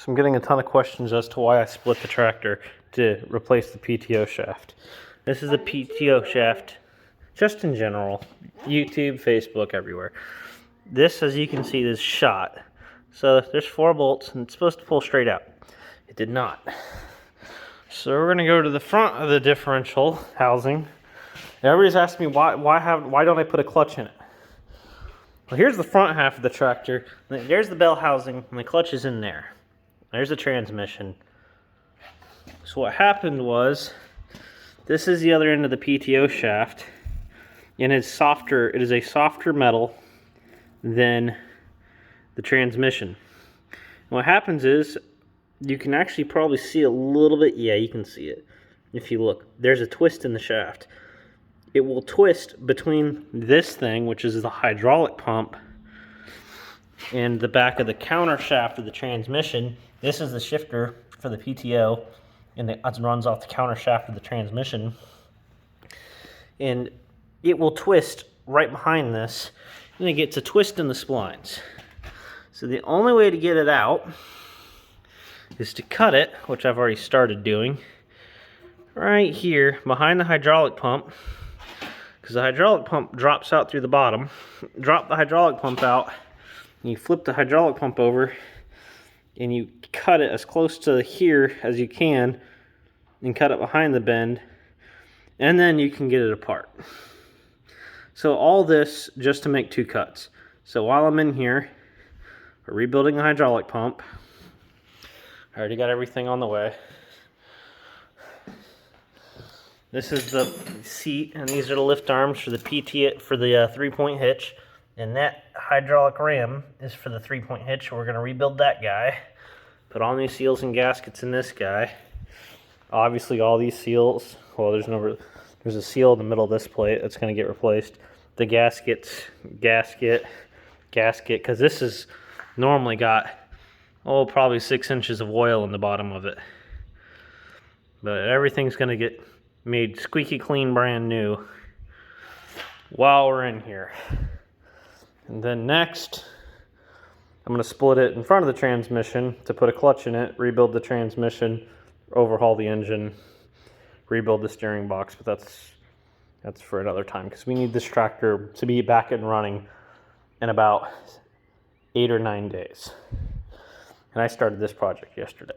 So I'm getting a ton of questions as to why I split the tractor to replace the PTO shaft. This is a PTO shaft, just in general, YouTube, Facebook, everywhere. This, as you can see, is shot. So there's 4 bolts and it's supposed to pull straight out. It did not. So we're gonna go to the front of the differential housing. Everybody's asking me why don't I put a clutch in it? Well, here's the front half of the tractor. There's the bell housing and the clutch is in there. There's the transmission. So what happened was, this is the other end of the PTO shaft, and it's softer. It is a softer metal than the transmission. And what happens is, you can actually probably see a little bit. Yeah, you can see it. If you look, there's a twist in the shaft. It will twist between this thing, which is the hydraulic pump, and the back of the counter shaft of the transmission. This is the shifter for the PTO, and it runs off the counter shaft of the transmission. And it will twist right behind this, and it gets a twist in the splines. So the only way to get it out is to cut it, which I've already started doing, right here behind the hydraulic pump, because the hydraulic pump drops out through the bottom. Drop the hydraulic pump out, and you flip the hydraulic pump over, and you cut it as close to here as you can, and cut it behind the bend, and then you can get it apart. So all this just to make 2 cuts. So while I'm in here, we're rebuilding the hydraulic pump. I already got everything on the way. This is the seat, and these are the lift arms for the for the 3-point hitch. And that hydraulic ram is for the 3-point hitch. We're going to rebuild that guy. Put all new seals and gaskets in this guy. Obviously, all these seals. Well, there's a seal in the middle of this plate that's going to get replaced. The gasket, because this is normally got probably 6 inches of oil in the bottom of it. But everything's going to get made squeaky clean, brand new while we're in here. And then next, I'm going to split it in front of the transmission to put a clutch in it, rebuild the transmission, overhaul the engine, rebuild the steering box. But that's for another time, because we need this tractor to be back and running in about 8 or 9 days. And I started this project yesterday.